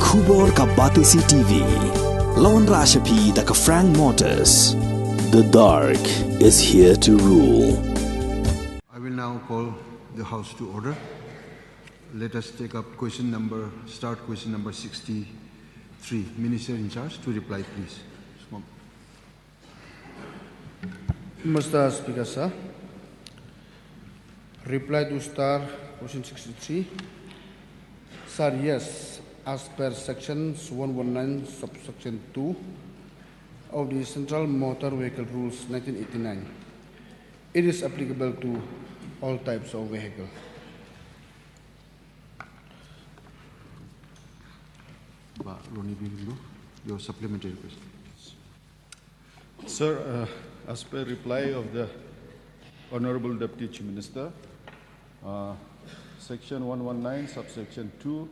Khubor ka Batisi TV. Lawan Rashapi da ka Frank Motors. The dark is here to rule. I will now call the House to order. Let us take up question number 63. Minister in charge to reply, please. Mr. Speaker, sir. Reply to question 63. Sir, yes, as per sections 119 subsection 2 of the Central Motor Vehicle Rules 1989, it is applicable to all types of vehicle. Your supplementary question. Sir, as per reply of the Honorable Deputy Chief Minister, Section 119, subsection 2,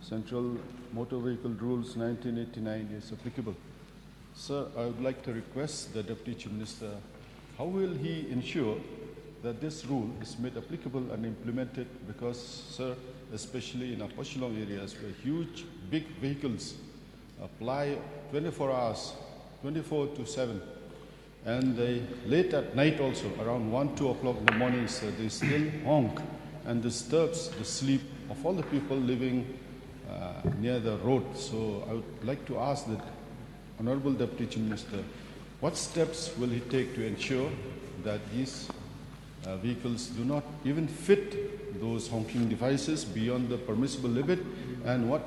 Central Motor Vehicle Rules 1989 is applicable. Sir, I would like to request the Deputy Chief Minister, how will he ensure that this rule is made applicable and implemented? Because, sir, especially in our Pashilong areas where huge, big vehicles ply 24 hours, 24/7, and they late at night also, around 1-2 o'clock in the morning, sir, they still honk and disturbs the sleep of all the people living near the road. So I would like to ask the Honorable Deputy Chief Minister, what steps will he take to ensure that these vehicles do not even fit those honking devices beyond the permissible limit, and what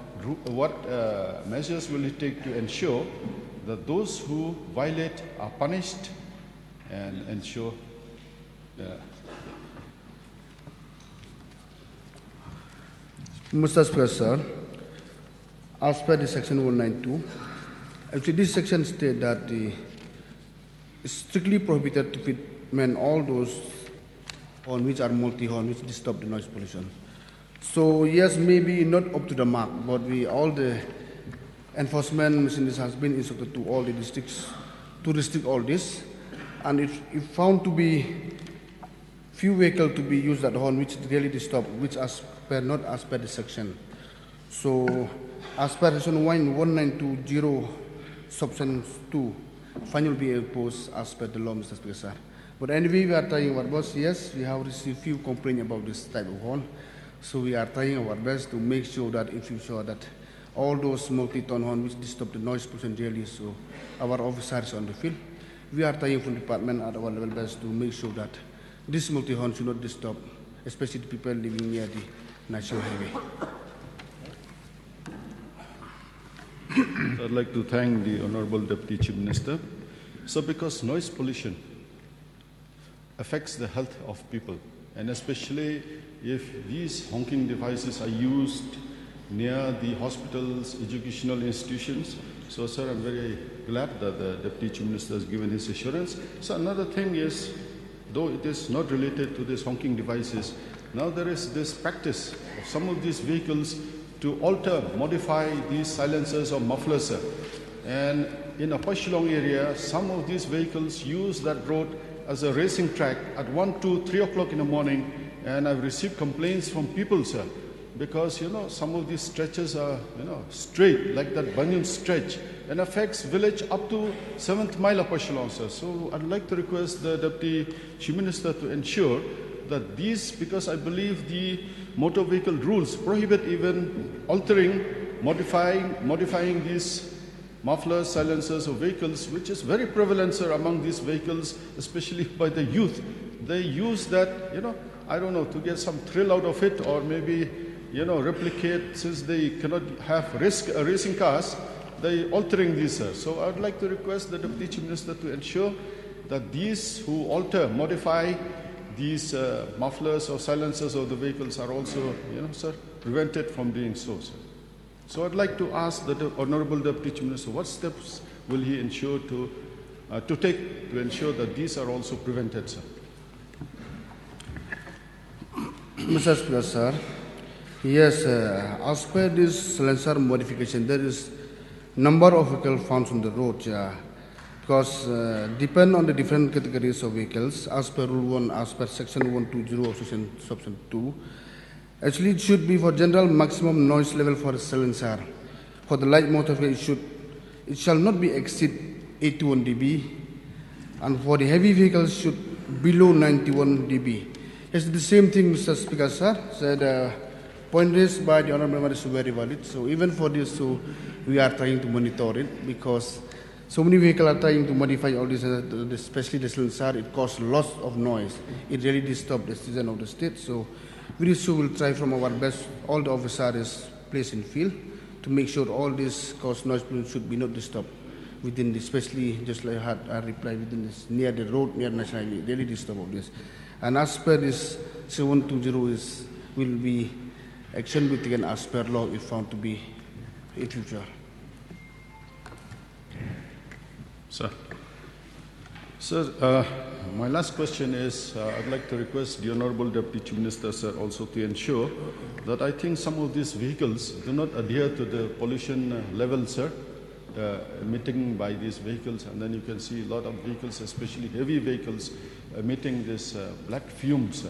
measures will he take to ensure that those who violate are punished and ensure Mr. Speaker, sir, as per the section 192, actually this section states that it's strictly prohibited to fit all those on which are multi-horn, which disturb the noise pollution. So yes, maybe not up to the mark, but all the enforcement machinery has been instructed to all the districts to restrict all this, and if found to be few vehicles to be used at horn which really disturb, which not as per the section. So as per section 1920 subsection 2, fine will be imposed as per the law, Mr. Speaker, sir. But anyway, we are trying our best. Yes, we have received few complaints about this type of horn. So we are trying our best to make sure that in future that all those multi-ton horn which disturb the noise pollution really, so our officers on the field, we are trying from the department at our level best to make sure that this multi-horn should not disturb, especially the people living near the national highway. I'd like to thank the Honorable Deputy Chief Minister. So because noise pollution affects the health of people, and especially if these honking devices are used near the hospitals, educational institutions. So, sir, I'm very glad that the Deputy Chief Minister has given his assurance. So another thing is, though it is not related to these honking devices, now there is this practice of some of these vehicles to alter, modify these silencers or mufflers, sir. And in a Pashilong area, some of these vehicles use that road as a racing track at 1, 2, 3 o'clock in the morning, and I've received complaints from people, sir, because, some of these stretches are, straight, like that Banyan stretch, and affects village up to 7th mile of Pashilong, sir. So I'd like to request the Deputy Chief Minister to ensure that these, because I believe the motor vehicle rules prohibit even altering, modifying these mufflers, silencers of vehicles, which is very prevalent, sir, among these vehicles, especially by the youth. They use that, I don't know, to get some thrill out of it, or maybe, replicate, since they cannot have racing cars, they altering these, sir. So I would like to request the Deputy Chief Minister to ensure that these who alter, modify these mufflers or silencers of the vehicles are also, sir, prevented from doing so, sir. So I'd like to ask the Honorable Deputy Chief Minister, what steps will he ensure to take to ensure that these are also prevented, sir? Mr. Speaker, sir, yes, as per this silencer modification, there is number of vehicles found on the road, because depend on the different categories of vehicles, as per Rule 1, as per Section 120 of Section 2, actually it should be for general maximum noise level for a silencer. For the light motor vehicle, it shall not be exceed 81 dB, and for the heavy vehicles should below 91 dB. It's the same thing, Mr. Speaker, sir. So the point raised by the honourable member is very valid. So even for this, so we are trying to monitor it, because so many vehicles are trying to modify all this, especially the silencer. It causes lots of noise. It really disturbs the citizen of the state. So we will try from our best. All the officers placed in field to make sure all this cause noise pollution should be not disturbed within this, especially just like I replied within this near the road, near national highway. Really disturb of this. And as per this 720 will be action be taken as per law if found to be in future. Sir, my last question is, I'd like to request the Honourable Deputy Chief Minister, sir, also to ensure that I think some of these vehicles do not adhere to the pollution levels, sir, emitting by these vehicles, and then you can see a lot of vehicles, especially heavy vehicles, emitting this black fumes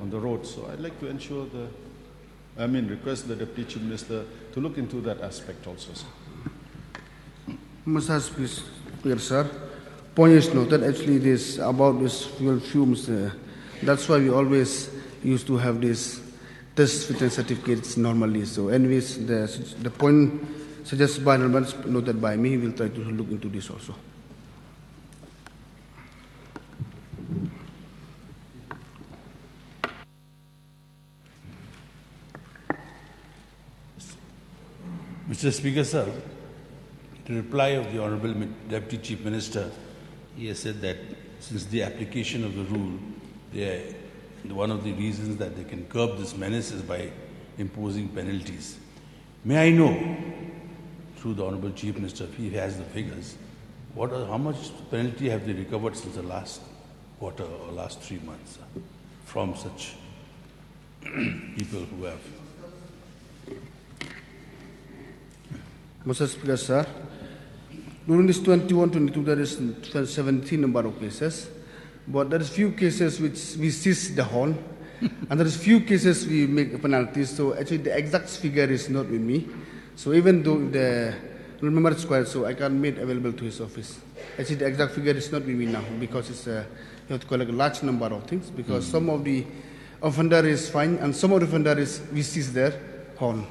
on the road. So I'd like to ensure request the Deputy Chief Minister to look into that aspect also, sir. Mr. Speaker, sir, point is noted. Actually, this about this fuel fumes. That's why we always used to have this test fitness certificates normally. So, anyways, the point suggested by the noted by me, we'll try to look into this also. Mr. Speaker, sir, the reply of the Honourable Deputy Chief Minister, he has said that since the application of the rule, one of the reasons that they can curb this menace is by imposing penalties. May I know, through the Honourable Chief Minister, if he has the figures, how much penalty have they recovered since the last quarter or last 3 months from such people who have? Mr. Speaker, sir, during this 21-22, there is 17 number of cases, but there is few cases which we seize the horn, and there is few cases we make penalties. So actually, the exact figure is not with me. So even though the member is quiet, so I can make available to his office. Actually, the exact figure is not with me now, because it's you have to collect a large number of things. Because some of the offender is fine, and some of the offender is we seize their horn.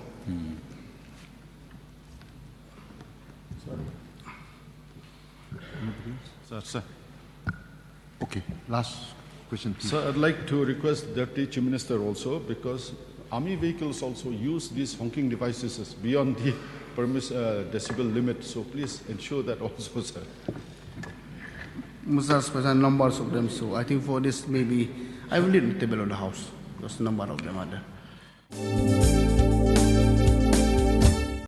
Sir. Okay, last question, please. Sir, I'd like to request the Deputy Chief Minister also, because army vehicles also use these honking devices as beyond the decibel limit. So please ensure that also, sir. Mr. Speaker, numbers of them. So I think for this maybe I will leave the table of the house because the number of them are there.